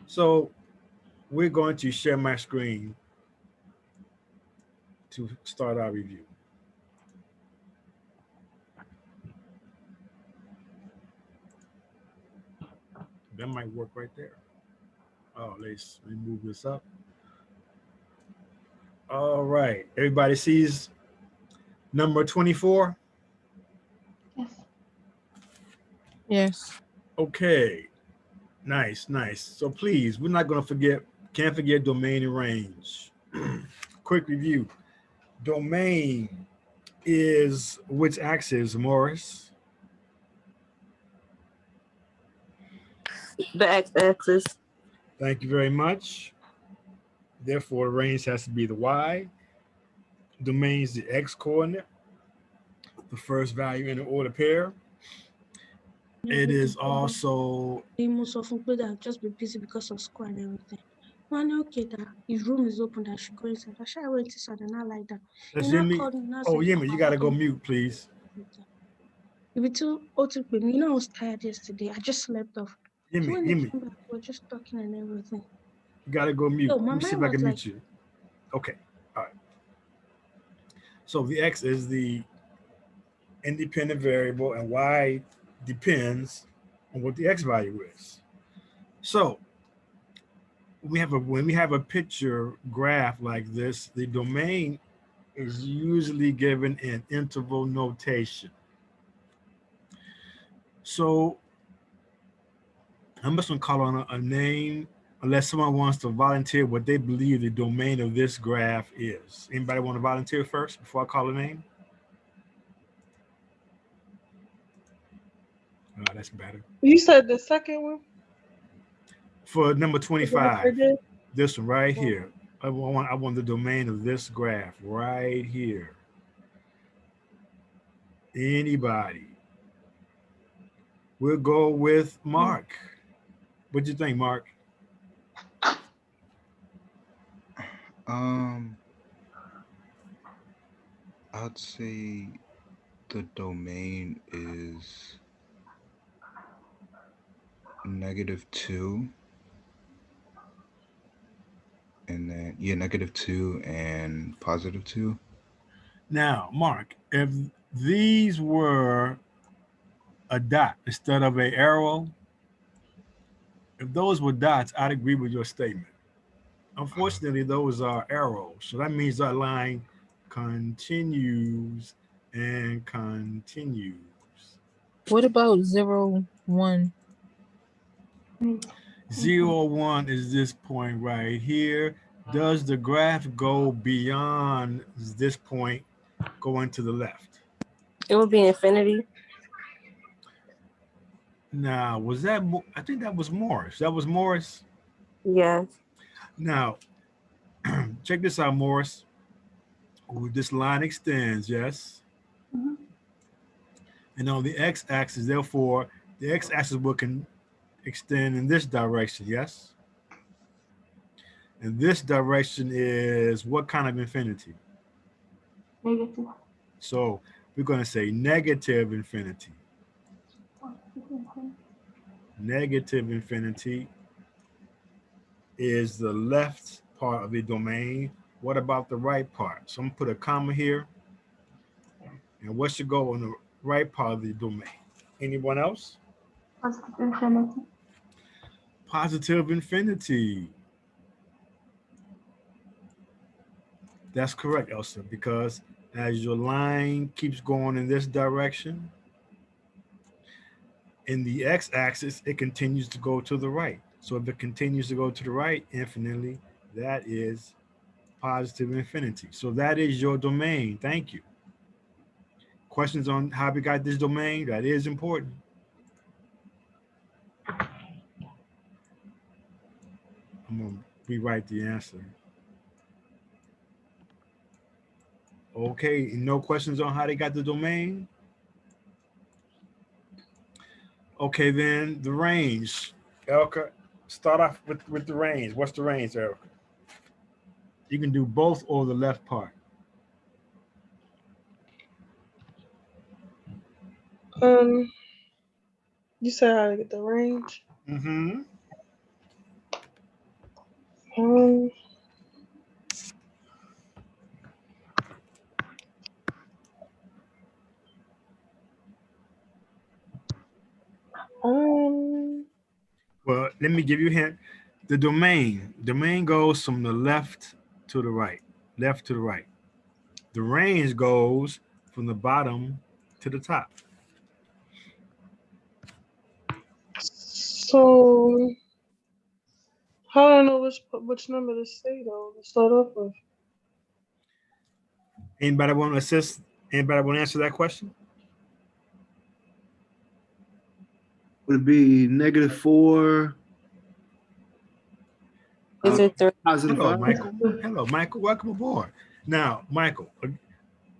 So we're going to share my screen to start our review. That might work right there. Oh, let's move this up. All right. Everybody sees number 24? Yes. Yes. Okay. Nice, nice. So please, we're not going to forget, can't forget domain and range. Quick review. Domain is which axis, Morris? The x-axis. Thank you very much. Therefore, the range has to be the y. Domain is the x coordinate, the first value in the order pair. It is also They most often put that just be busy because of school and everything. One okay that his room is open, that I should go inside. I should I went inside and I like that. that's And I Yemi. called him and I Oh, said, Yemi, you got to go mute, please. if it's too old to me, you know I was tired yesterday. I just slept off. So Yemi, when they Yemi, came back, we were just talking and everything. you got to go mute. So my Let me see mind if I was can like, mute you. Okay. All right. So the x is the independent variable and y depends on what the x value is. So when we have a picture graph like this, the domain is usually given in interval notation. So I'm just gonna call on a name unless someone wants to volunteer what they believe the domain of this graph is. Anybody want to volunteer first before I call a name? That's better. You said the second one? For number 25, Yesterday? this one right here. I want the domain of this graph right here. Anybody? We'll go with Mark. What do you think, Mark? I'd say the domain is -2, and then -2 and +2. Now, Mark, if these were a dot instead of an arrow, if those were dots, I'd agree with your statement. Unfortunately, those are arrows. So that means that line continues and continues. What about 0, 1? 0, 1 is this point right here. Does the graph go beyond this point, going to the left? It would be infinity. Now, was that, I think that was Morris. That was Morris? Yes. Now, check this out, Morris. Ooh, this line extends, yes? And on the x-axis, therefore, the x-axis will extend in this direction, yes? And this direction is what kind of infinity? negative. So we're going to say negative infinity. Negative infinity is the left part of the domain. What about the right part? So I'm going to put a comma here. And what should go on the right part of the domain? Anyone else? Positive infinity. Positive infinity. That's correct, Elsa, because as your line keeps going in this direction, in the x-axis, it continues to go to the right. So if it continues to go to the right infinitely, that is positive infinity. So that is your domain. Thank you. Questions on how we got this domain? That is important. I'm going to rewrite the answer. Okay, no questions on how they got the domain? Okay, then the range. Elka, start off with the range. What's the range, Elka? You can do both or the left part. You said how to get the range? Mm-hmm. Um, um, Well, let me give you a hint. The domain goes from the left to the right, left to the right. The range goes from the bottom to the top. so how do I know which number to say though to start off with? Anybody want to assist? Anybody want to answer that question? Would it be -4? Is it 3? Positive Hello, 5? Michael. Hello, Michael. Welcome aboard. Now, Michael,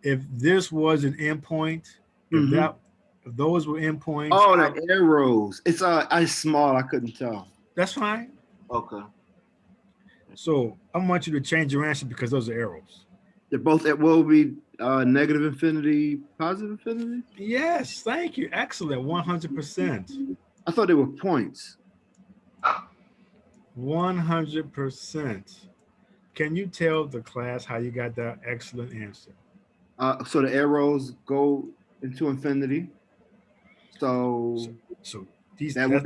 if this was an endpoint, if those were endpoints, Oh, the arrows. It's small. I couldn't tell. that's fine. Okay. So I want you to change your answer because those are arrows. They're both at what would be negative infinity, positive infinity? Yes, thank you. Excellent. 100%. I thought they were points. 100%. Can you tell the class how you got that excellent answer? So the arrows go into infinity. So these that would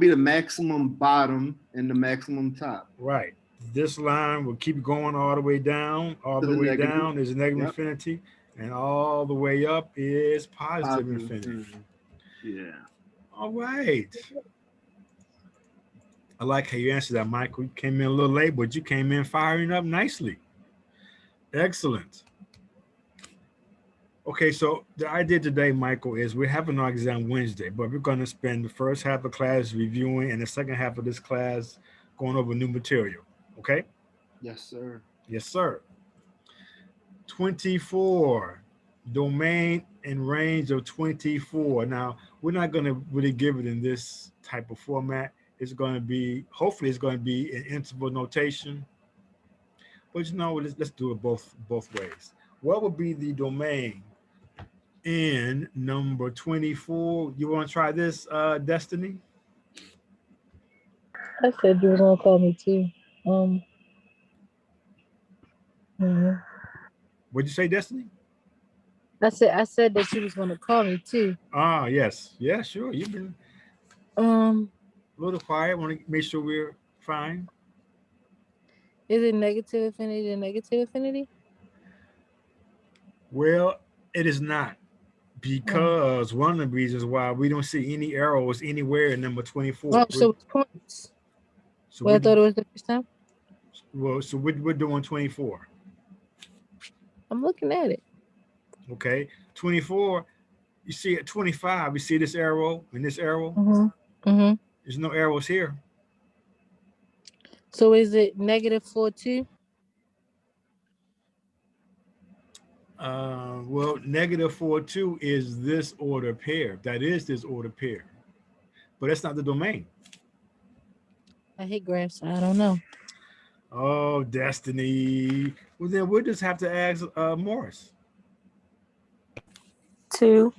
be the maximum bottom and the maximum top. right. This line will keep going all the way down. All To the the way negative. down is negative Yep. infinity, and all the way up is positive Positive infinity. Yeah. All right. I like how you answered that, Michael. You came in a little late, but you came in firing up nicely. Excellent. Okay, so the idea today, Michael, is we're having our exam Wednesday, but we're going to spend the first half of class reviewing and the second half of this class going over new material. Okay? Yes, sir. Yes, sir. 24, domain and range of 24. Now, we're not going to really give it in this type of format. It's going to be, hopefully it's going to be an interval notation. But you know, let's do it both ways. What would be the domain in number 24? You want to try this, Destiny? I said you were gonna call me too. What'd you say, Destiny? I said that you was gonna call me too. Ah, yes. Yeah, sure. You've been a little quiet. Want to make sure we're fine. Is it negative infinity to negative infinity? Well, it is not, because one of the reasons why we don't see any arrows anywhere in number 24. Oh, so it's points. So Well, I thought it was the first time. so we're doing 24. I'm looking at it. Okay, 24. You see at 25, you see this arrow and this arrow. There's no arrows here. So is it -4 too? Well, -4, 2 is this order pair. That is this order pair, but that's not the domain. I hate graphs. I don't know. Oh, Destiny. Well, then we'll just have to ask Morris. 2.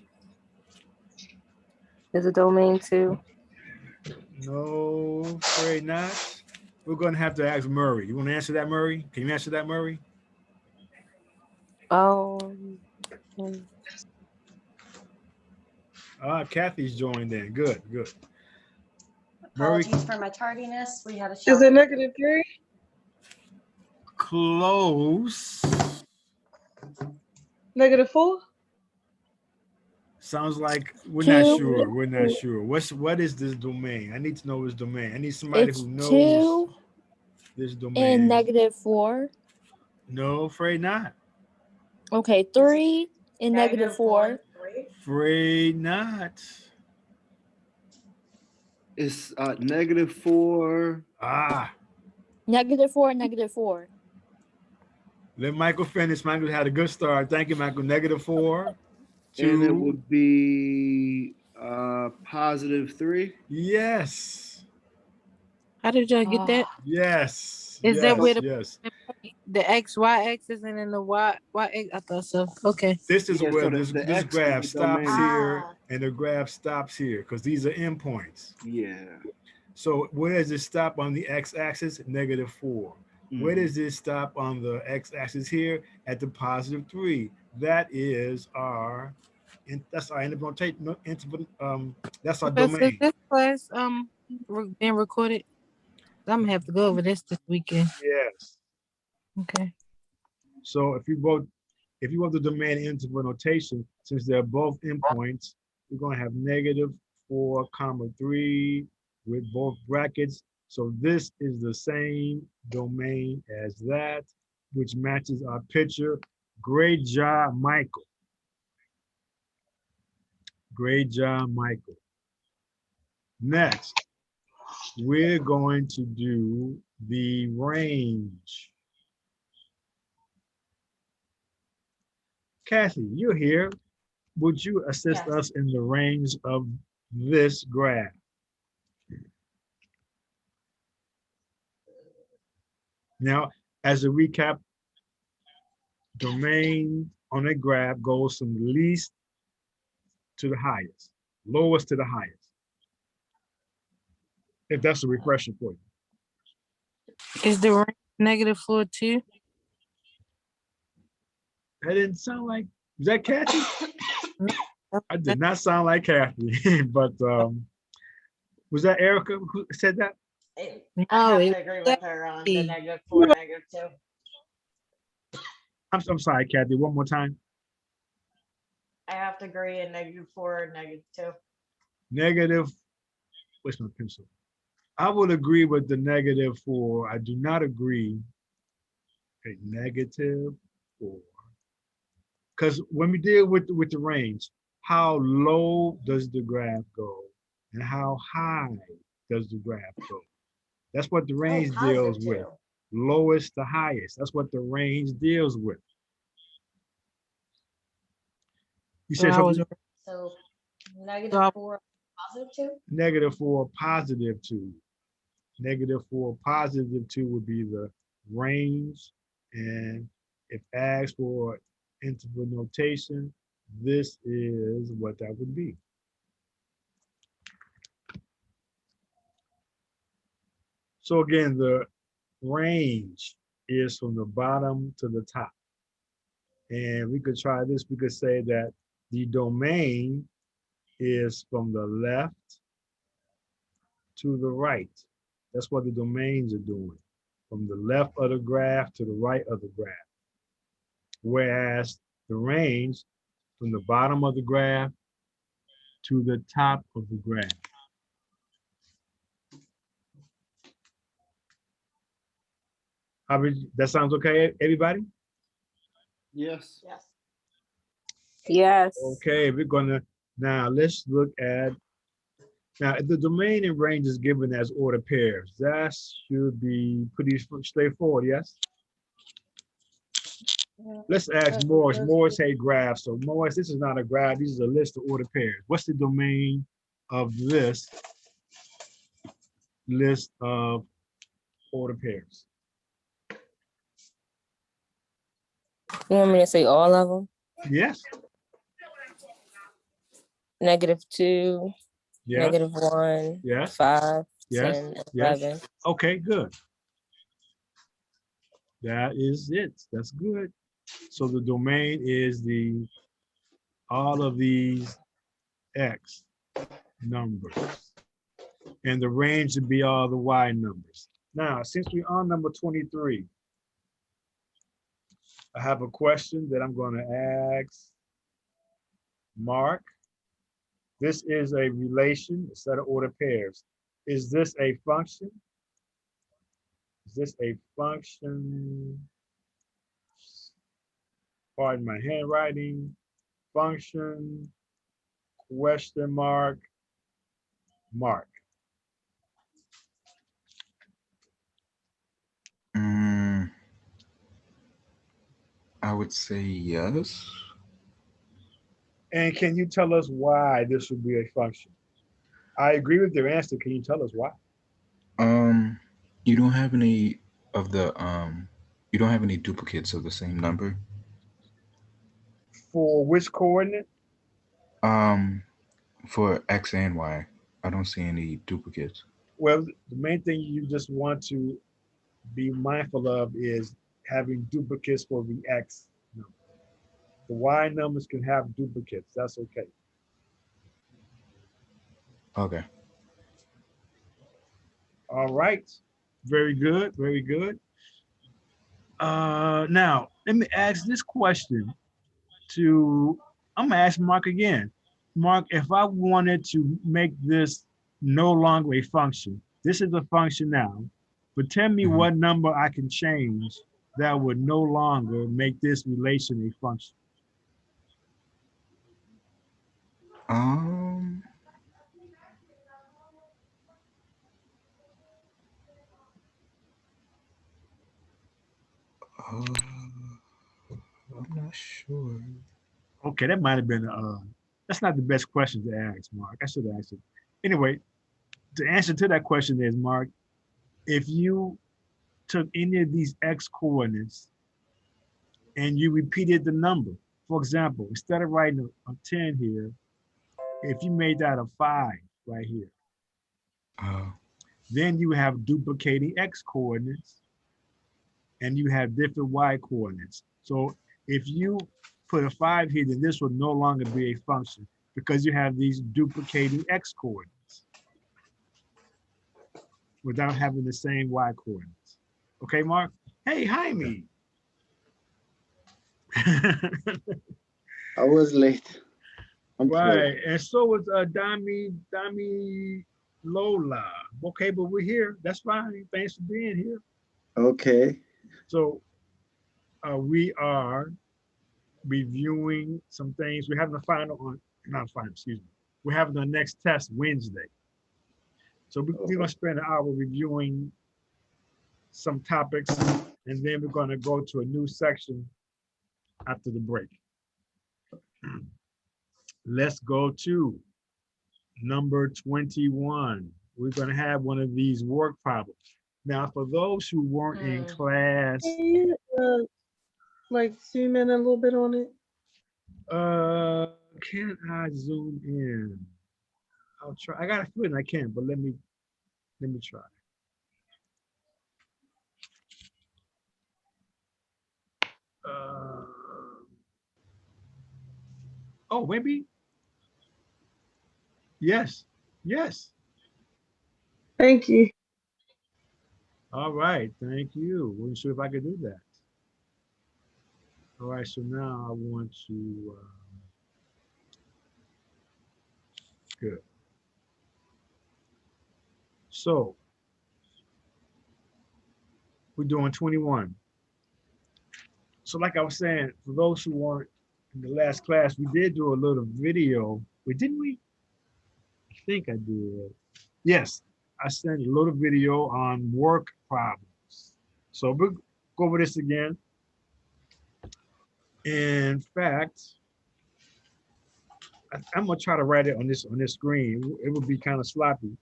Is a domain 2? No, afraid not. We're going to have to ask Murray. You want to answer that, Murray? Can you answer that, Murray? Kathy's joined in. Good. Murray, Apologies for my tardiness. We had a Is shower. it -3? close. -4? Sounds like we're not 2. sure. We're not sure. What is this domain? I need to know this domain. I need somebody It's who knows 2 this domain. and -4. No, afraid not. Okay, 3 and -4. Afraid not. It's -4. -4, -4. Let Michael finish. Michael had a good start. Thank you, Michael. -4. And it 2. would be +3. Yes. How did y'all get that? Yes. Is that where yes. the x y axis and then the y x? I thought so. Okay. This is Yeah, where so the this X is graph the stops domain. here and the graph stops here because these are endpoints. Yeah. So where does it stop on the x-axis? -4. Where Mhm. does it stop on the x-axis here? At the +3. That is our, that's our implementation. That's our Professor, is domain. this class being recorded? I'm gonna have to go over this weekend. Yes. Okay. So if you want the domain interval notation, since they're both endpoints, we're going to have -4, 3 with both brackets. So this is the same domain as that, which matches our picture. Great job, Michael. Great job, Michael. Next, we're going to do the range. Kathy, you're here. Would you assist Yes. us in the range of this graph? Now, as a recap, domain on a graph goes from least to the highest, lowest to the highest. If that's a refresher for you. Is the range -4 too? That didn't sound like, is that Kathy? I did not sound like Kathy, but was that Erica who said that? I No, have it to agree was with her on the Kathy. -4, -2. I'm sorry, Kathy, one more time. I have to agree in -4, -2. Negative, where's my pencil? I would agree with the -4. I do not agree a -4. Because when we deal with the range, how low does the graph go? And how high does the graph go? That's what the Oh, range deals with. +2. Lowest to highest. That's what the range deals with. You So said I was something? So so -4, +2. -4, +2. -4, +2 would be the range. And if asked for interval notation, this is what that would be. So again, the range is from the bottom to the top. And we could try this. We could say that the domain is from the left to the right. That's what the domains are doing, from the left of the graph to the right of the graph. Whereas the range from the bottom of the graph to the top of the graph. That sounds okay, everybody? Yes. Yes. Yes. Okay, we're gonna, now let's look at, now the domain and range is given as order pairs. That should be pretty straightforward, yes? Let's ask Morris. Morris hate graphs. So Morris, this is not a graph. This is a list of order pairs. What's the domain of this list of order pairs? You want me to say all of them? Yes. -2, Yes. -1, Yes. 5, Yes. 10, Yes. 11. Okay, good. That is it. That's good. So the domain is the all of these X numbers. And the range would be all the Y numbers. Now, since we're on number 23, I have a question that I'm going to ask Mark. This is a relation, a set of order pairs. Is this a function? Is this a function? Pardon my handwriting. Function, question mark, mark. I would say yes. And can you tell us why this would be a function? I agree with your answer. Can you tell us why? Um, you don't have any of the you don't have any duplicates of the same number. For which coordinate? Um, for X and Y, I don't see any duplicates. Well, the main thing you just want to be mindful of is having duplicates for the X number. The Y numbers can have duplicates. That's okay. Okay. All right. Very good. Very good. Now, let me ask this question to, I'm gonna ask Mark again. Mark, if I wanted to make this no longer a function, this is a function now, but tell me Mhm. what number I can change that would no longer make this relation a function. Um, uh, I'm not sure. Okay, that might have been, that's not the best question to ask, Mark. I should have asked it. Anyway, the answer to that question is, Mark, if you took any of these X coordinates and you repeated the number, for example, instead of writing a 10 here, if you made that a 5 right here, Uh, then you have duplicating X coordinates and you have different Y coordinates. So if you put a 5 here, then this will no longer be a function because you have these duplicating X coordinates without having the same Y coordinates. Okay, Mark? Hey, Jaime. I was late. I'm sorry. Right, and so was Dami Lola. Okay, but we're here. That's fine. Thanks for being here. Okay. So we are reviewing some things. We're having a final on, not final, excuse me. We're having the next test Wednesday. So we're gonna spend an hour reviewing some topics, and then we're gonna go to a new section after the break. Let's go to number 21. We're gonna have one of these work problems. Now, for those who weren't in class, Can you like zoom in a little bit on it? can I zoom in? I'll try. I got a feeling I can, but let me try. Uh, oh, maybe. Yes. Yes. Thank you. All right. Thank you. Wasn't sure if I could do that. All right. So now I want to. Good. So we're doing 21. So like I was saying, for those who weren't in the last class, we did do a little video. Didn't we? I think I did. Yes, I sent a little video on work problems. So we'll go over this again. In fact, I'm gonna try to write it on this screen. It would be kind of sloppy,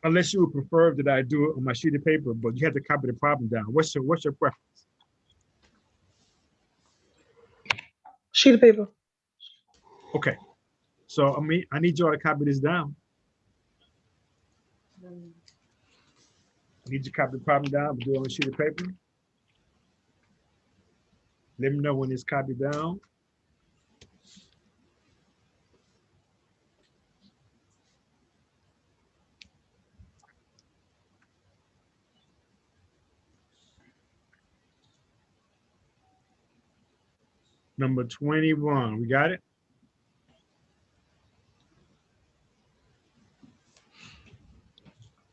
unless you would prefer that I do it on my sheet of paper. But you have to copy the problem down. What's your preference? Sheet of paper. Okay. So I need y'all to copy this down. I need you to copy the problem down, but do it on a sheet of paper. Let me know when it's copied down. Number 21, we got it?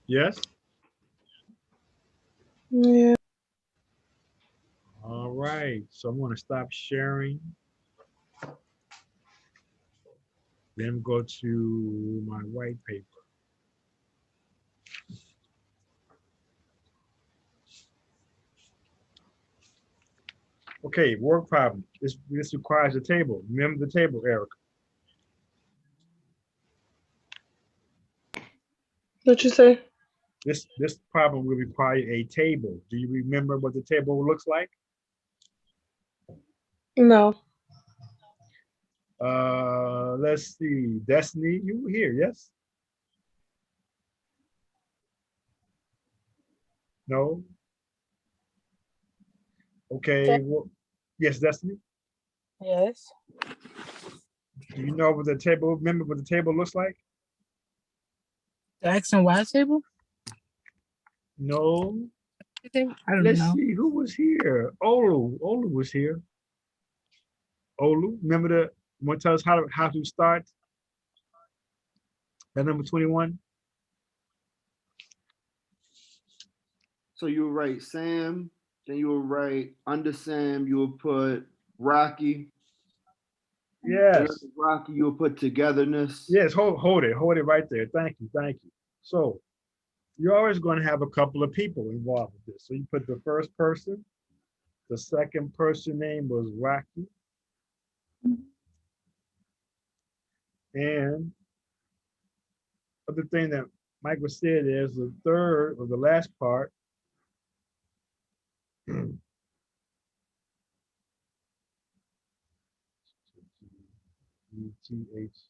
Yes? Yeah. All right, so I'm gonna stop sharing. Then go to my white paper. Okay, work problem. This requires a table. Remember the table, Eric. What you say? This problem will require a table. Do you remember what the table looks like? No. Let's see. Destiny, you were here, yes? No? Okay, well, yes, Destiny? Yes. Do you know what the table, remember what the table looks like? The X and Y table? No? I don't Let's know. see, who was here? Olu was here. Olu, remember the, want to tell us how to start? That number 21? So you will write Sam, then you will write under Sam, you will put Rocky. Yes. Under Rocky, you will put togetherness. Yes, hold it right there. Thank you. So you're always going to have a couple of people involved with this. So you put the first person, the second person name was Rocky. And other thing that Michael said is the third or the last part. Yes.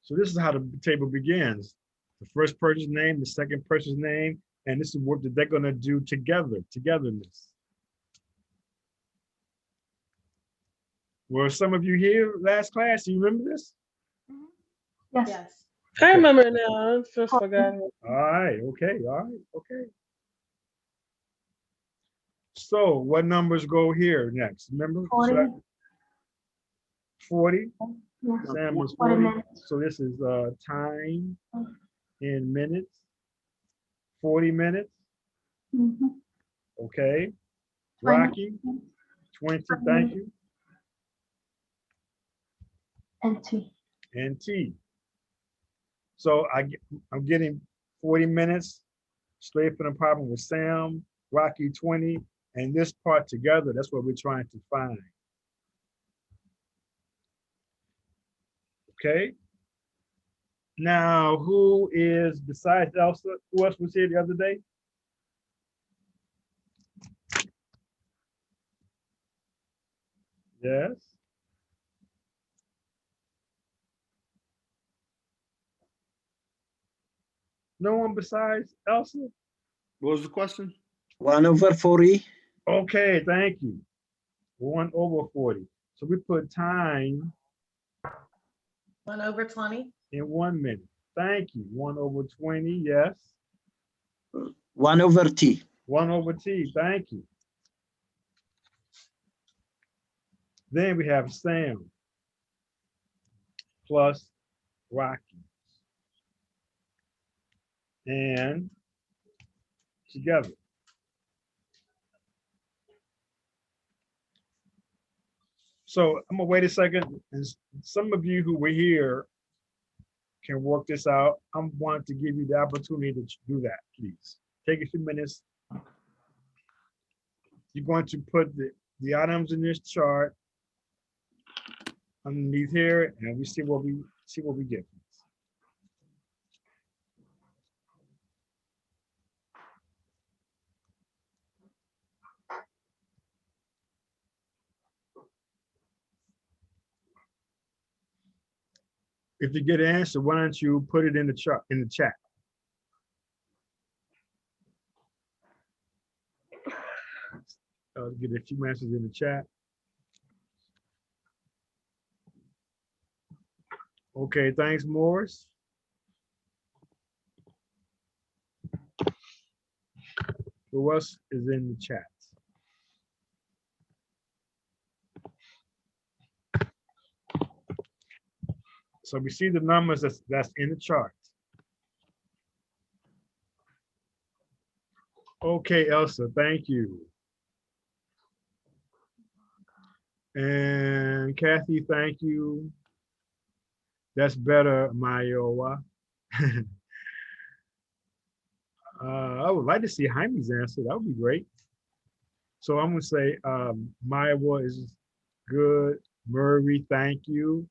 So this is how the table begins. The first person's name, the second person's name, and this is what they're going to do together, togetherness. Were some of you here last class? Do you remember this? Yes. I remember it now. I just forgot it. All right, okay. So what numbers go here next? Remember? 40. 40? Yeah. Sam was 40 40. minutes. So this is time in minutes. 40 minutes. Mhm. Okay. 20. Rocky, 20, thank you. And T. And T. So I'm getting 40 minutes straight from the problem with Sam, Rocky 20, and this part together, that's what we're trying to find. Okay. Now, who is, besides Elsa, who else was here the other day? Yes. No one besides Elsa? What was the question? 1/40. Okay, thank you. 1/40. So we put time 1/20. in 1 minute. Thank you. 1/20, yes. 1/T. 1/T, thank you. Then we have Sam plus Rocky. And together. So I'm gonna wait a second, and some of you who were here can work this out. I'm wanting to give you the opportunity to do that, please. Take a few minutes. You're going to put the items in this chart underneath here, and we see what we get. If you get an answer, why don't you put it in the chart in the chat? Get a few answers in the chat. Okay, thanks, Morris. Who else is in the chat? So we see the numbers that's in the chart. Okay, Elsa, thank you. And Kathy, thank you. That's better, Mayowa. I would like to see Jaime's answer. That would be great. So I'm gonna say Mayowa is good. Murray, thank you.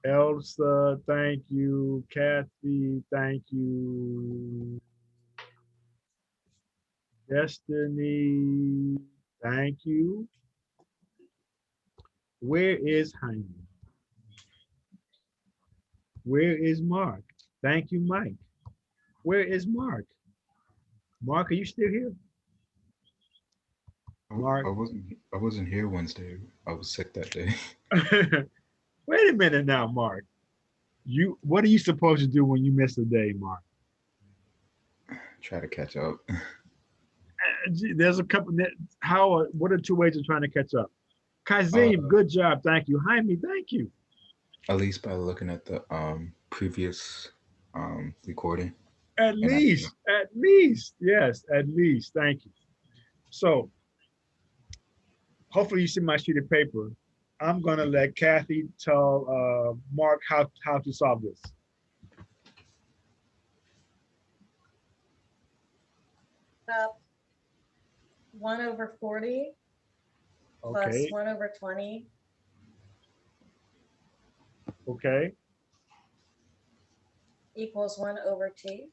Elsa, thank you. Kathy, thank you. Destiny, thank you. Where is Jaime? Where is Mark? Thank you, Mike. Where is Mark? Mark, are you still here? Mark. I wasn't here Wednesday. I was sick that day. Wait a minute now, Mark. What are you supposed to do when you miss a day, Mark? Try to catch up. There's a couple. What are two ways of trying to catch up? Kazim, Uh, good job. Thank you. Jaime, thank you. At least by looking at the previous recording. At least. Yes, at least. Thank you. So hopefully you see my sheet of paper. I'm gonna let Kathy tell Mark how to solve this. Up 1/40 plus Okay. 1/20 Okay. equals 1/2.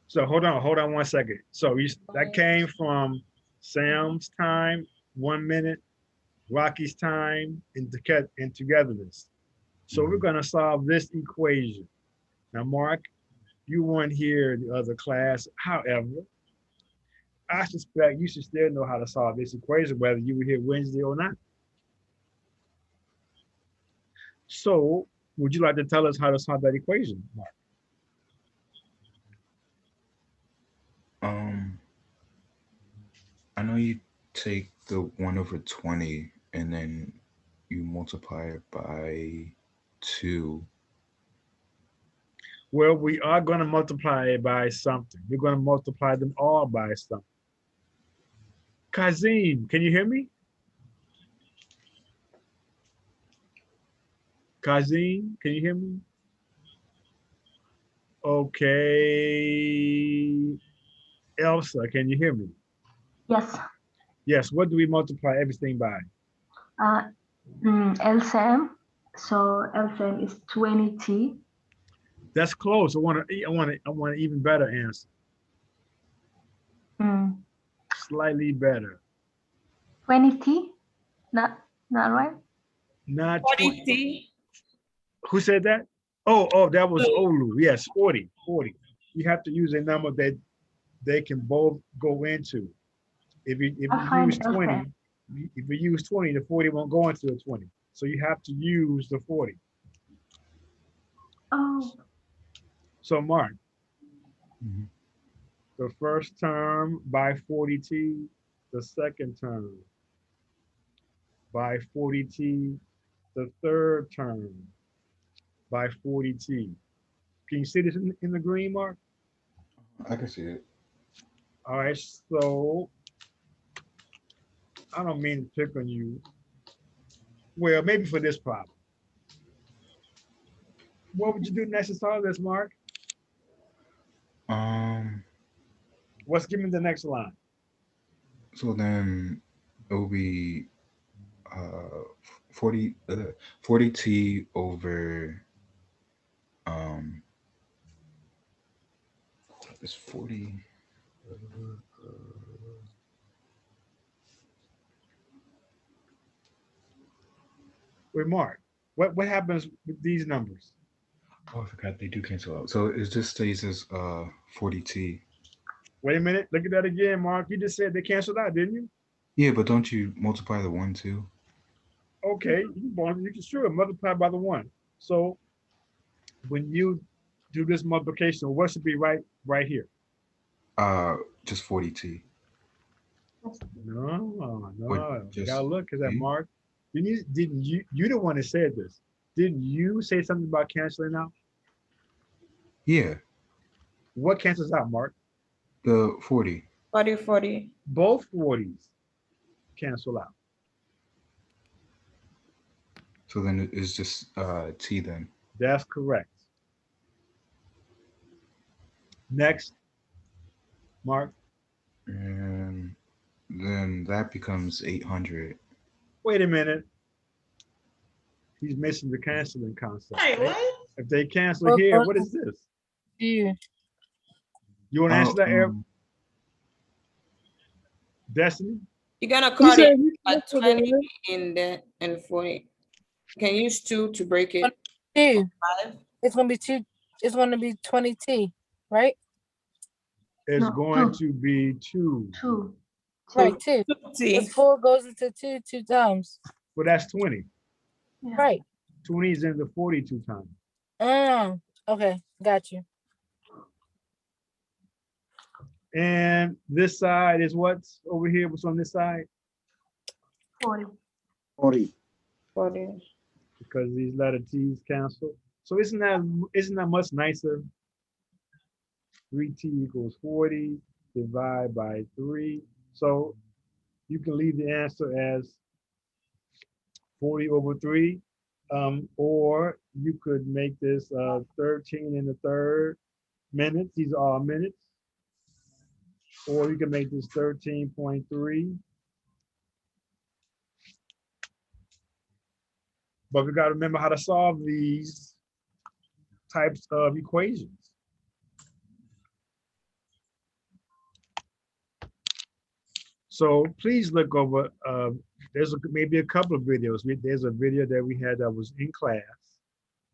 So hold on 1 second. So that came from Sam's time, 1 minute, Rocky's time, and togetherness. So we're gonna solve this equation. Now, Mark, you weren't here in the other class. However, I suspect you should still know how to solve this equation, whether you were here Wednesday or not. So would you like to tell us how to solve that equation, Mark? I know you take the 1/20 and then you multiply it by 2. Well, we are going to multiply it by something. We're going to multiply them all by something. Kazim, can you hear me? Kazim, can you hear me? Okay. Elsa, can you hear me? Yes. Yes, what do we multiply everything by? LCM. So LCM is 20T. That's close. I want an even better answer. Slightly better. 20T? Not right? Not 40T. Who said that? Oh, that was Olu. Yes, 40. You have to use a number that they can both go into. If you use 20, if you use 20, the 40 won't go into the 20. So you have to use the 40. Oh. So Mark, the first term by 40T, the second term by 40T, the third term by 40T. Can you see this in the green, Mark? I can see it. All right, so I don't mean to pick on you. Well, maybe for this problem. What would you do next to solve this, Mark? Give me the next line. So then it will be 40T over it's 40. Wait, Mark, what happens with these numbers? Oh, I forgot they do cancel out. So it just stays as 40T. Wait a minute, look at that again, Mark. You just said they canceled out, didn't you? Yeah, but don't you multiply the 1 too? Okay, you can sure multiply by the 1. So when you do this multiplication, what should be right here? Just 40T. No, Just gotta look at that, Mark. Didn't you the one that said this? Didn't you say something about canceling out? Yeah. What cancels out, Mark? The 40. 40. Both 40s cancel out. So then it's just T then. That's correct. Next, Mark. And then that becomes 800. Wait a minute. He's missing the canceling concept. Hey, what? If they cancel here, what is this? Yeah. You want to answer that, Eric? Destiny? You're gonna cut it at 20 and 40. can use 2 to break it. 2. 5. It's gonna be 2. It's gonna be 20T, right? It's No, going 2. to be 2. 2. Right, 2. 2T. Because 4 goes into 2 2 times. Well, that's 20. Yeah. Right. 20 is in the 42 times. Okay, got you. And this side is what's over here? What's on this side? 40. 40. 40. Because these letter T's cancel. So isn't that much nicer? 3T equals 40, divide by 3. So you can leave the answer as 40 over 3. Or you could make this 13 in the third minutes. These are all minutes. Or you can make this 13.3. But we got to remember how to solve these types of equations. So please look over, there's maybe a couple of videos. There's a video that we had that was in class,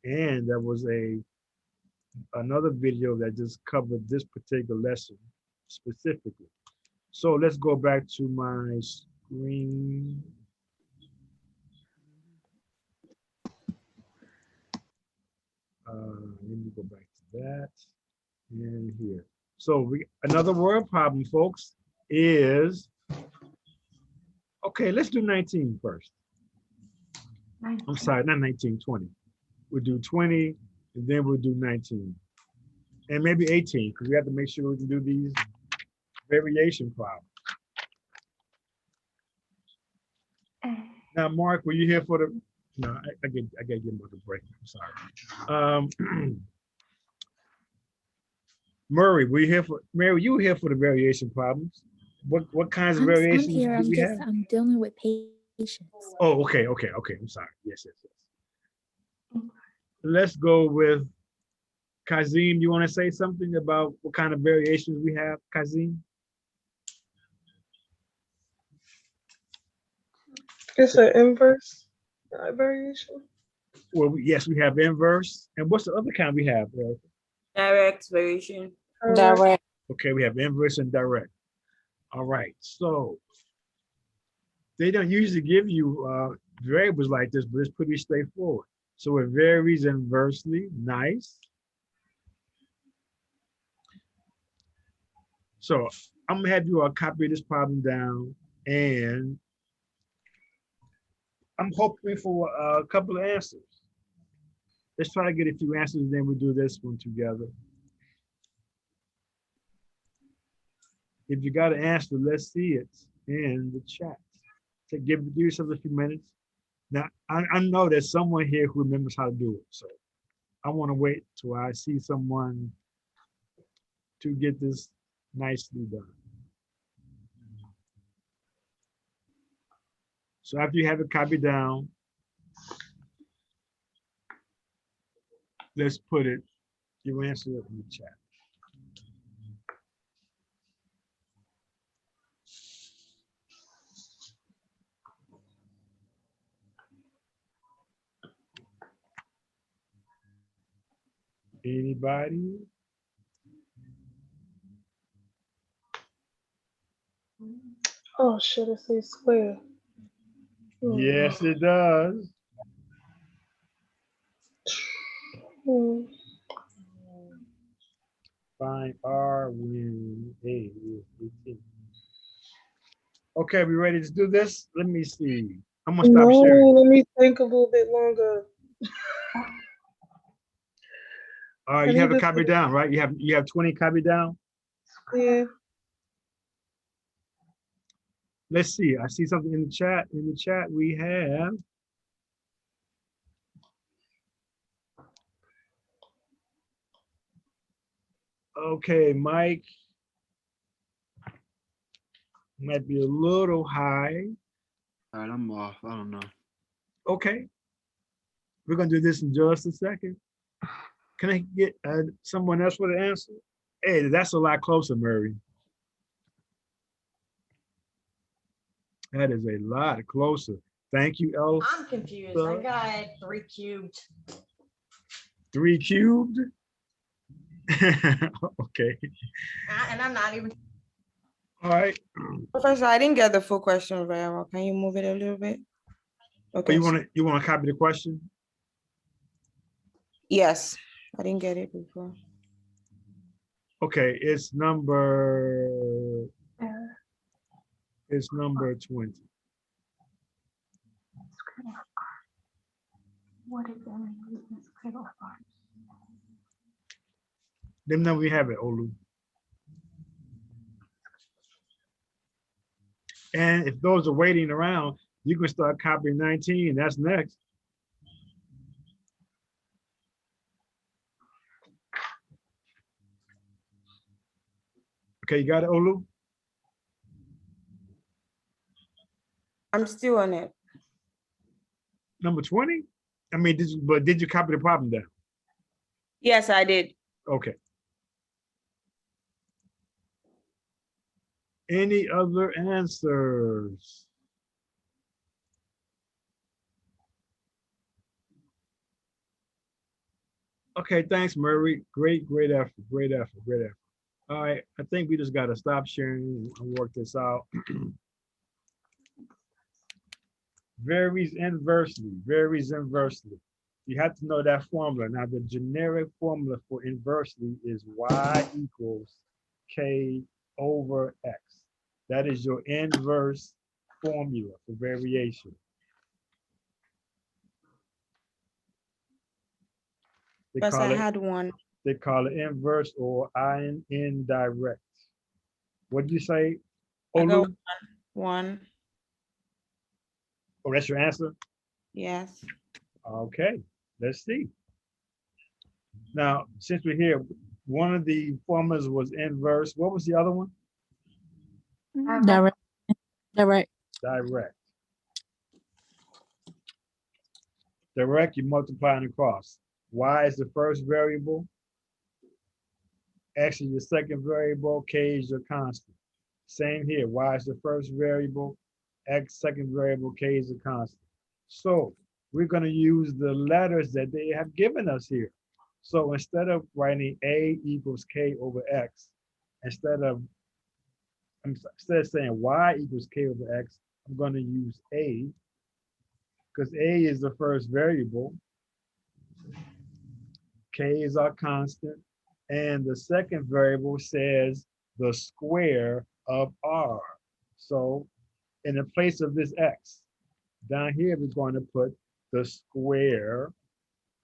and there was another video that just covered this particular lesson specifically. So let's go back to my screen. Let me go back to that and here. So another word problem, folks, is, okay, let's do 19 first. 19. I'm sorry, not 19, 20. We'll do 20, and then we'll do 19. And maybe 18, because we have to make sure we can do these variation problems. Now, Mark, were you here for the, no, I gotta give Mark a break, I'm sorry. Murray, you were here for the variation problems. What kinds of variations I'm here. do we have? I'm dealing with patience. Oh, okay, I'm sorry. Yes. Let's go with Kazim. You want to say something about what kind of variations we have, Kazim? It's an inverse variation. Well, yes, we have inverse. And what's the other kind we have? Direct variation. Direct. Okay, we have inverse and direct. All right, so they don't usually give you variables like this, but it's pretty straightforward. So it varies inversely, nice. So I'm gonna have you all copy this problem down, and I'm hoping for a couple of answers. Let's try to get a few answers, and then we'll do this one together. If you got an answer, let's see it in the chat. So give yourself a few minutes. Now, I know there's someone here who remembers how to do it. So I want to wait till I see someone to get this nicely done. So after you have it copied down, let's put it, your answer in the chat. Anybody? Oh shit, it says square. Yes, it does. Find R when A is 18. Okay, we ready to do this? Let me see. I'm gonna stop sharing. Let me think a little bit longer. All right, you have it copied down, right? You have 20 copied down? Yeah. Let's see. I see something in the chat. In the chat, we have. Okay, Mike. Might be a little high. All right, I'm off. I don't know. Okay. We're gonna do this in just a second. Can I get someone else with an answer? Hey, that's a lot closer, Murray. That is a lot closer. Thank you, Elsa. I'm confused. I got 3 cubed. 3 cubed. Okay. And I'm not even. All right. Professor, I didn't get the full question very well. Can you move it a little bit? Okay. You want to copy the question? Yes, I didn't get it before. Okay, it's number 20. What is the square of r? Them know we have it, Olu. And if those are waiting around, you can start copying 19. That's next. Okay, you got it, Olu? I'm still on it. Number 20? I mean, did you copy the problem down? Yes, I did. Okay. Any other answers? Okay, thanks, Murray. Great effort, great effort, great effort. All right, I think we just got to stop sharing and work this out. Varies inversely, varies inversely. You have to know that formula. Now, the generic formula for inversely is y equals k over x. That is your inverse formula for variation. Because I had one. They call it inverse or indirect. What did you say, Olu? One. Oh, that's your answer? Yes. Okay, let's see. Now, since we're here, one of the formulas was inverse. What was the other one? Direct. Direct. Direct, you multiply and cross. Y is the first variable. X is your second variable. K is your constant. Same here. Y is the first variable. X second variable. K is a constant. So we're going to use the letters that they have given us here. So instead of writing A equals K over X, instead of saying Y equals K over X, I'm going to use A because A is the first variable. K is our constant. And the second variable says the square of R. So in the place of this X, down here, we're going to put the square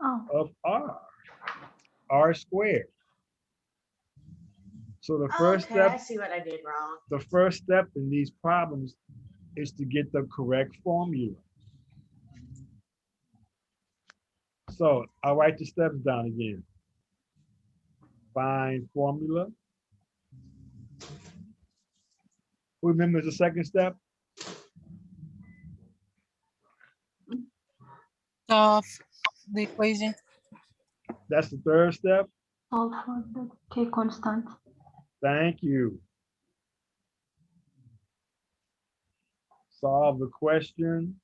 of R. R squared. So the first Okay, step, I see what I did wrong. the first step in these problems is to get the correct formula. So I'll write the steps down again. Find formula. Who remembers the second step? Solve the equation. That's the third step. Solve for the k constant. Thank you. Solve the question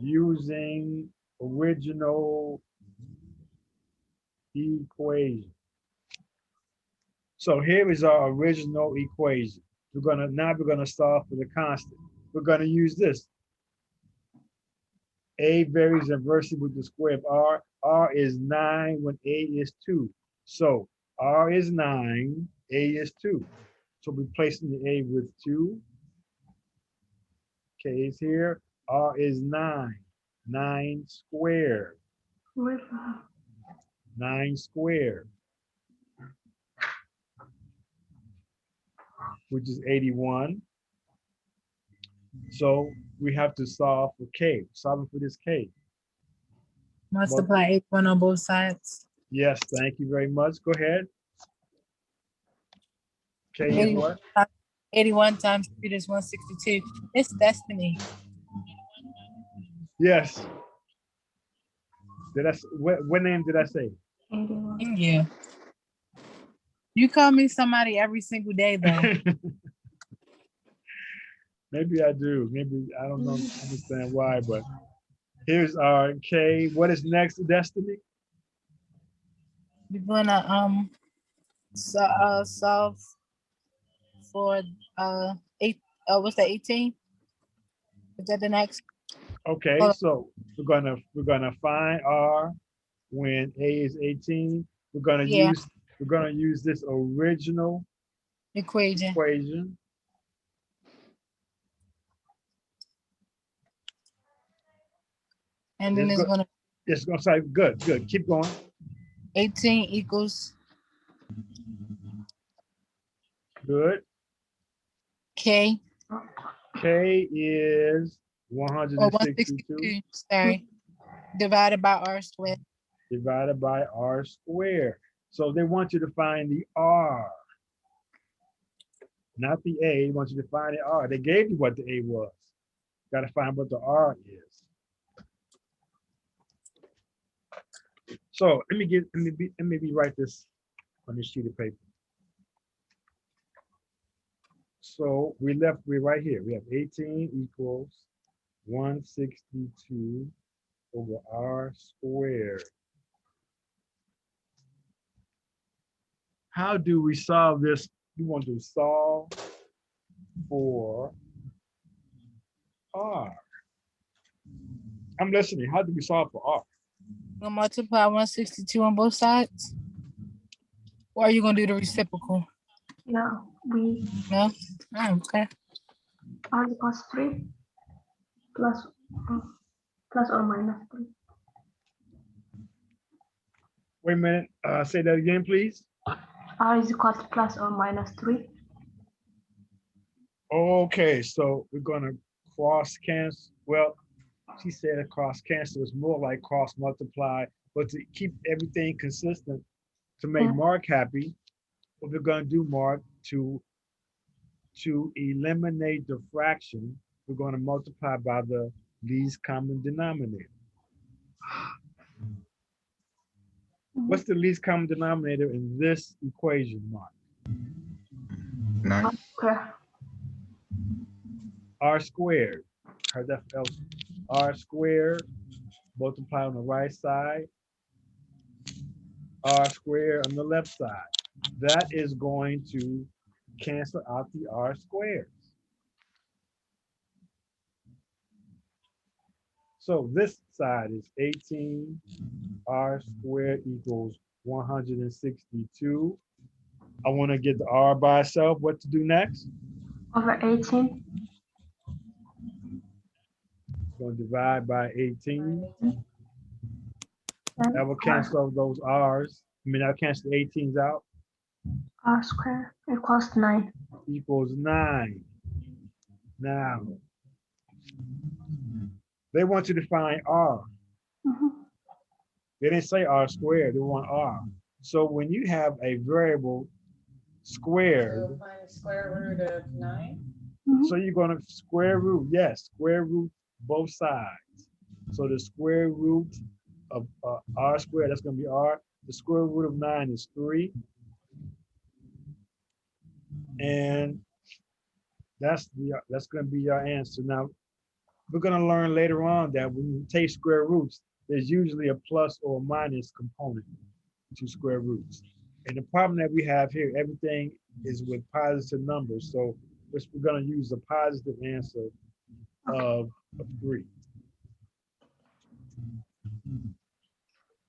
using original equation. So here is our original equation. Now we're gonna solve for the constant. We're gonna use this. A varies inversely with the square of R. R is 9 when A is 2. So R is 9, A is 2. So replacing the A with 2. K is here. R is 9. 9 squared. 9 squared. Which is 81. So we have to solve for K. Solving for this K. Multiply 81 on both sides. Yes, thank you very much. Go ahead. K is what? 81 times 3 is 162. It's destiny. Yes. What name did I say? Yeah. You call me somebody every single day though. Maybe I do. Maybe I don't know, understand why, but here's our K. What is next, Destiny? We're gonna solve for what's that, 18? Is that the next? Okay, so we're gonna find R when A is 18. Yeah, We're gonna use this original equation. equation. And then It's gonna say good. Keep going. 18 equals Good. K. K is Or 162 162, sorry, divided by R squared. divided by R squared. So they want you to find the R, not the A. They want you to find the R. They gave you what the A was. Got to find what the R is. So let me write this on this sheet of paper. So we're right here. We have 18 equals 162 over R squared. How do we solve this? We want to solve for R. I'm listening. How do we solve for R? Gonna multiply 162 on both sides? Or are you gonna do the reciprocal? Yeah, we No? Oh, okay. R equals 3 plus or minus 3. Wait a minute. Say that again, please. R is equals to plus or minus 3. Okay, so we're gonna cross cancel. Well, she said a cross cancel is more like cross multiply, but to keep everything consistent, to make Mark happy, what we're gonna do, Mark, to eliminate the fraction, we're gonna multiply by the least common denominator. What's the least common denominator in this equation, Mark? 9. R squared. Heard that else? R squared, multiply on the right side, R squared on the left side. That is going to cancel out the R squares. So this side is 18, R squared equals 162. I want to get the R by itself. What to do next? Over 18. Going to divide by 18. Then That will cancel those R's. I mean, I'll cancel the 18s out. R squared equals 9. Equals 9. Now, they want you to find R. They didn't say R squared, they want R. So when you have a variable squared, So find the square root of 9. so you're going to square root, yes, square root both sides. So the square root of R squared, that's going to be R. The square root of 9 is 3. And that's going to be your answer. Now, we're going to learn later on that when you take square roots, there's usually a plus or a minus component to square roots. And the problem that we have here, everything is with positive numbers. So we're going to use a positive answer of 3.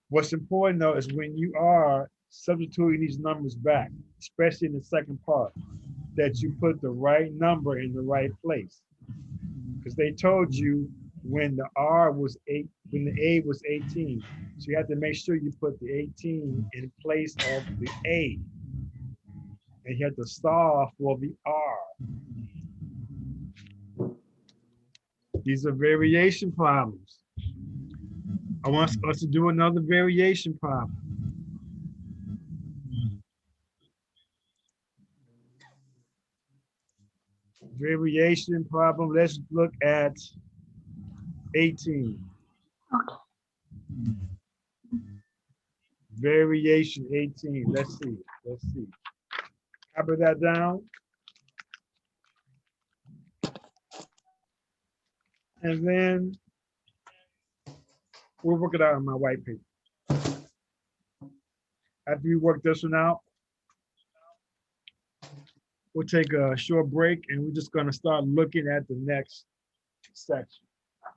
What's important though is when you are substituting these numbers back, especially in the second part, that you put the right number in the right place. Because they told you when the R was 8, when the A was 18. So you have to make sure you put the 18 in place of the A. And you have to solve for the R. These are variation problems. I want us to do another variation problem. Variation problem, let's look at 18. Okay. Variation 18, let's see. Copy that down. and then we'll work it out on my white paper. After we work this one out, we'll take a short break and we're just gonna start looking at the next section.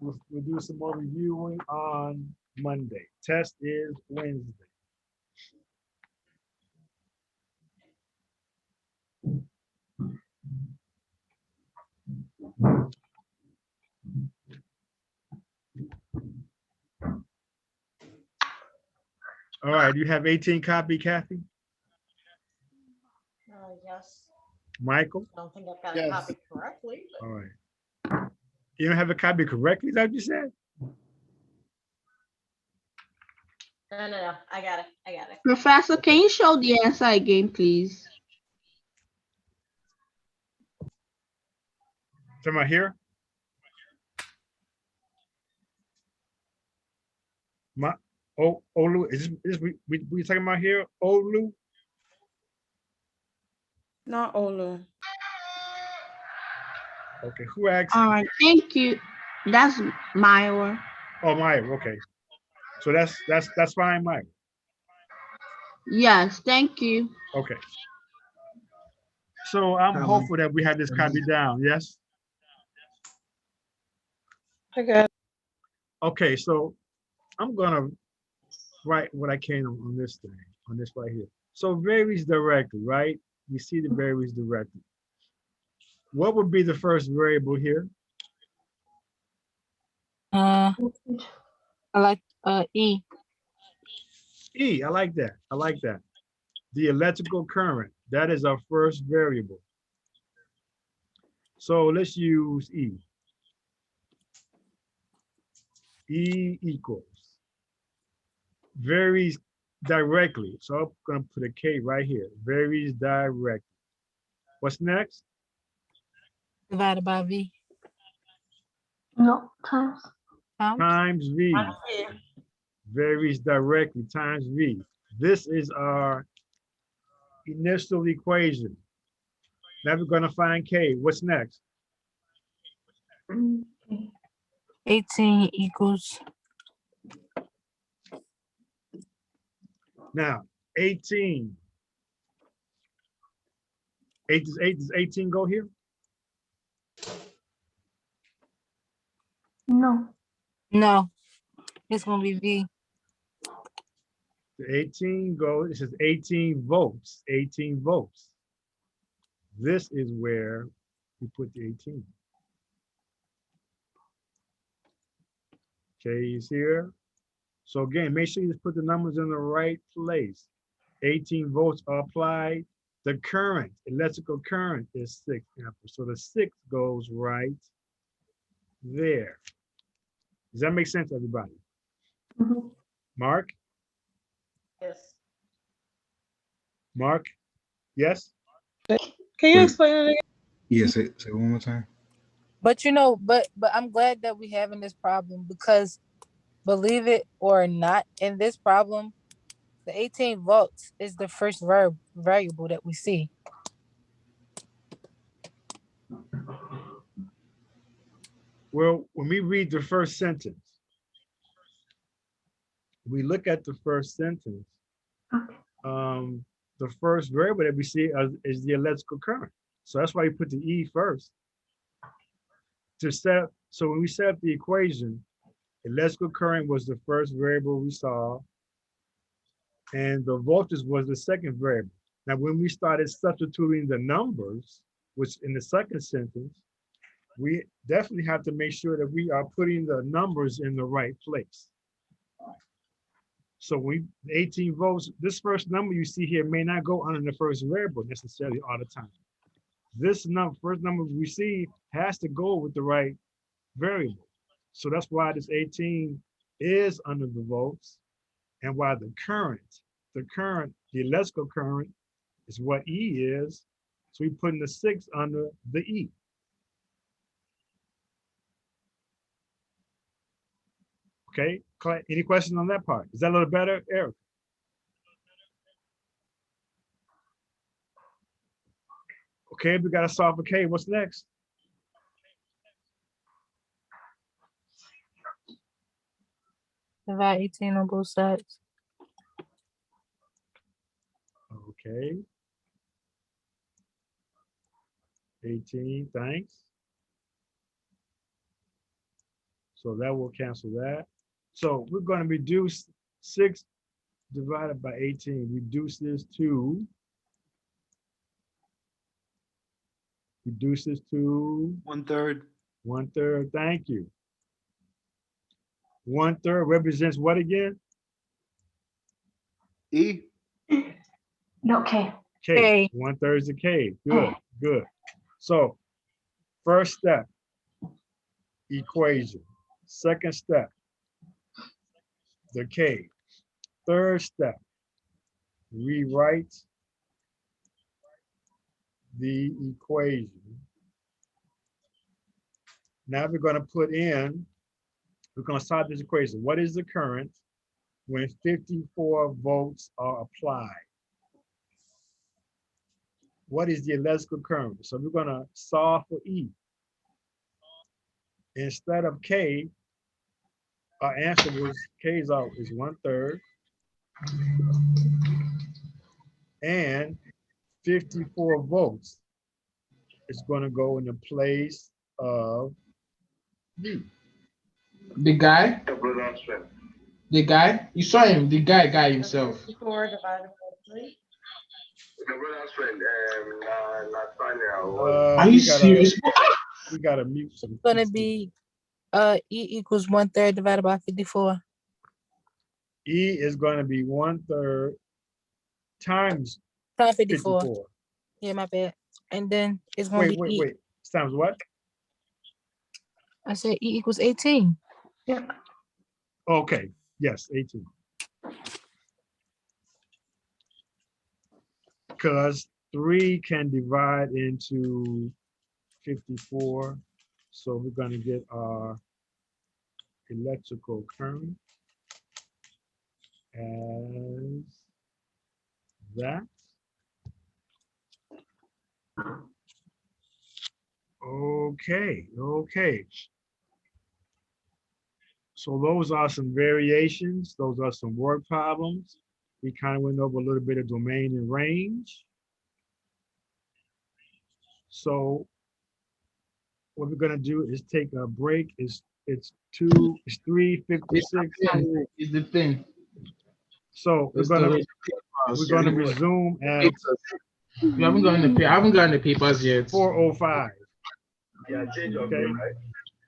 We'll do some more reviewing on Monday. Test is Wednesday. All right, you have 18 copy, Kathy? Yes. Michael? I don't think I've got Yes. it copied correctly. But All right. You don't have a copy correctly, is that what you said? no. I got it. I got it. Professor, can you show the answer again, please? Am I here? Olu, is this we talking about here? Olu? Not Olu. Okay, who asked? All right, thank you. That's Myra. Oh, Maya, okay. So that's fine, Maya. Yes, thank you. Okay. So I'm hopeful that we have this copy down, yes? I got it. Okay, so I'm gonna write what I can on this thing, on this right here. So varies directly, right? We see the varies directly. What would be the first variable here? I like E. E, I like that, I like that. The electrical current, that is our first variable. So let's use E. E equals, varies directly. So I'm gonna put a K right here, varies directly. What's next? Divided by V. No, times. Times V, varies directly, times V. This is our initial equation. Now we're gonna find K, what's next? 18 equals Now, 18. 8 does 18 go here? No. no. It's gonna be V. The 18 goes, it says 18 volts, 18 volts. This is where we put the 18. K is here. So again, make sure you just put the numbers in the right place. 18 volts are applied. The current, electrical current is 6 amperes. So the 6 goes right there. Does that make sense, everybody? Mhm. Mark? Yes. Mark? Yes? Can you Wait. explain it again? Yeah, say it one more time. But you know, but I'm glad that we having this problem because believe it or not, in this problem, the 18 volts is the first variable that we see. Well, when we read the first sentence, we look at the first sentence, the first variable that we see is the electrical current. So that's why you put the E first. So when we set up the equation, electrical current was the first variable we saw, and the voltage was the second variable. Now, when we started substituting the numbers, which in the second sentence, we definitely have to make sure that we are putting the numbers in the right place. So 18 volts, this first number you see here may not go under the first variable necessarily all the time. This first number we see has to go with the right variable. So that's why this 18 is under the volts and why the electrical current is what E is. So we putting the 6 under the E. Okay, any questions on that part? Is that a little better, Eric? Okay, we got to solve for K. What's next? Divide 18 on both sides. Okay. 18, thanks. So that will cancel that. So we're going to reduce 6 divided by 18. Reduce this to 1/3. 1/3. Thank you. 1/3 represents what again? E. No, K. K. 1/3 is a K. Good, good. So first step, equation. Second step, the K. Third step, rewrite the equation. Now we're going to put in, we're going to solve this equation. What is the current when 54 volts are applied? What is the electrical current? So we're going to solve for E. Instead of K, our answer was K is 1/3. And 54 volts is going to go in the place of V. The guy? The guy? You saw him, the guy himself. 54 divided by 3. Are you serious? We got to mute some. It's gonna be E equals 1/3 divided by 54. E is going to be 1/3 times Times 54. 54. Yeah, my bad. And then it's gonna be E. Wait. Times what? I said E equals 18. Yeah. Okay. Yes, 18. Because 3 can divide into 54. So we're going to get our electrical current as that. Okay. So those are some variations. Those are some word problems. We kind of went over a little bit of domain and range. So what we're gonna do is take a break. It's 3:56. It's the thing. So we're gonna resume at You haven't gotten the I haven't gotten the papers yet. 4:05. Okay.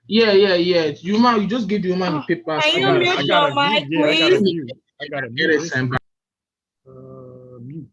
Yeah. You just give the woman the papers. Can you mute your mic, please? I gotta Get it mute. sent back. Mute.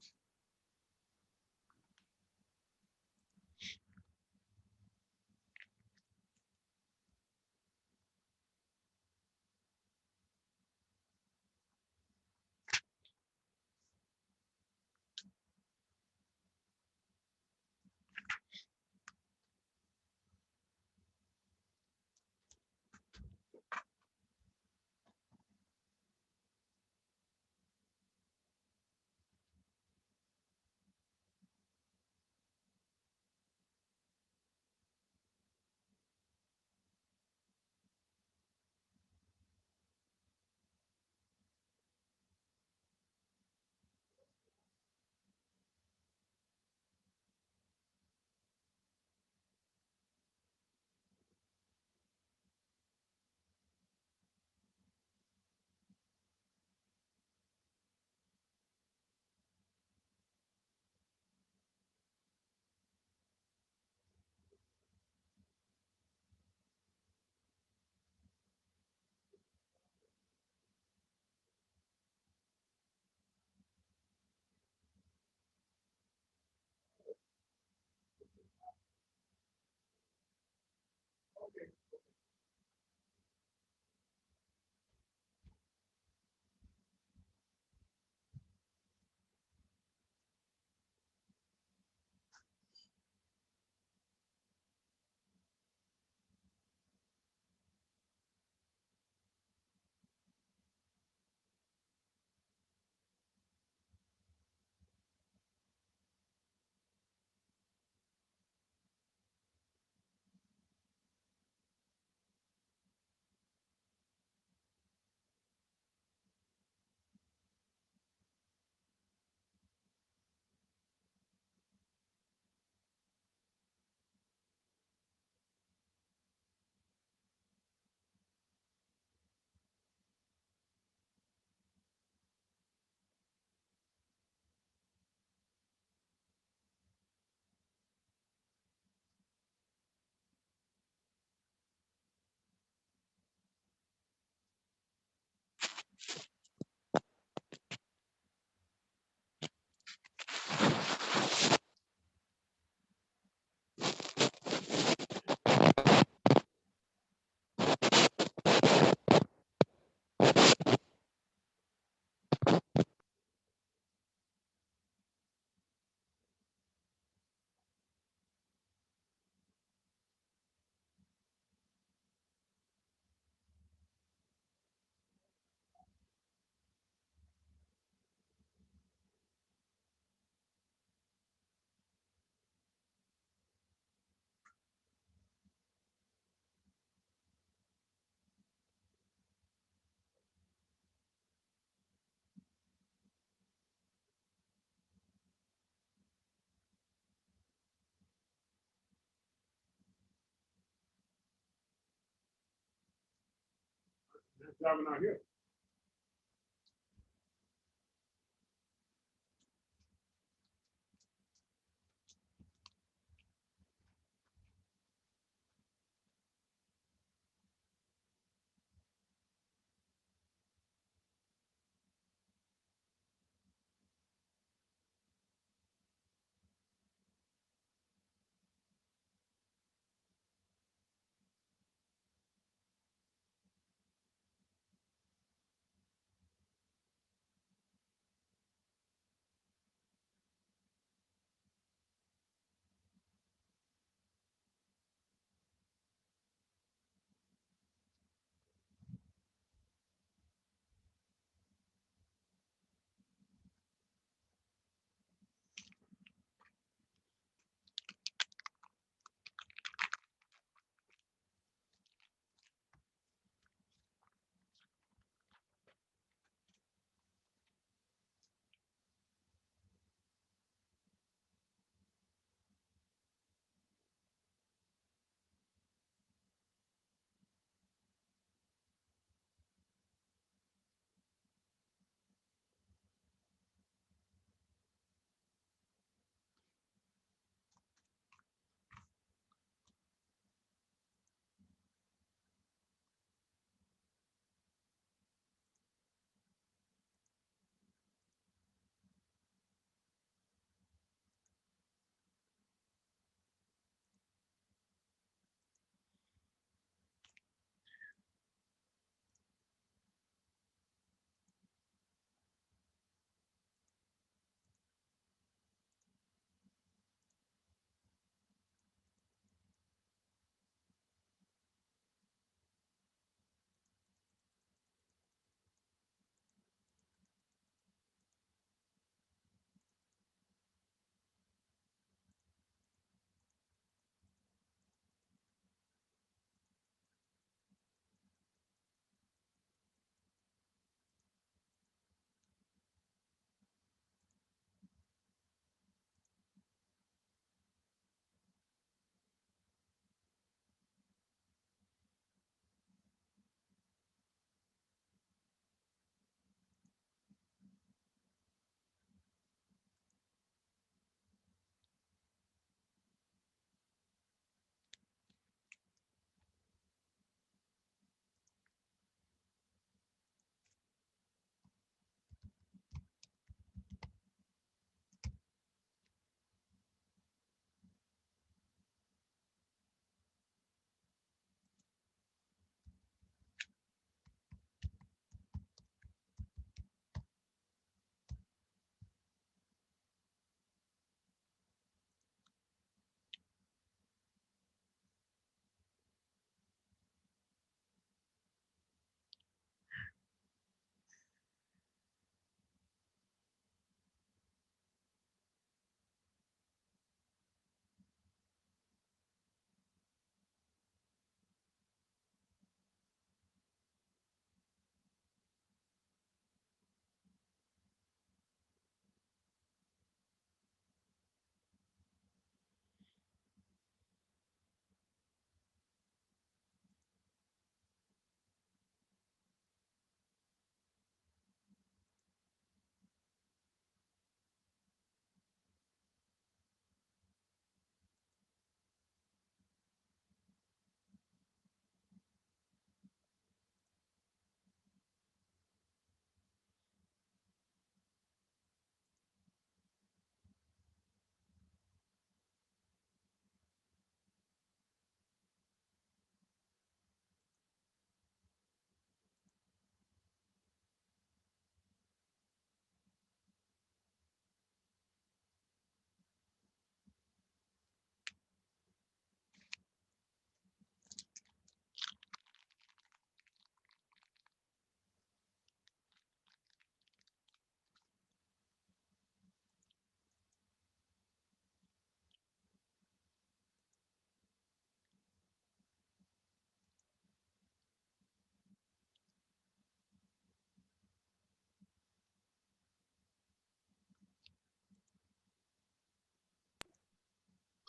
That's driving out here.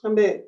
I'm back.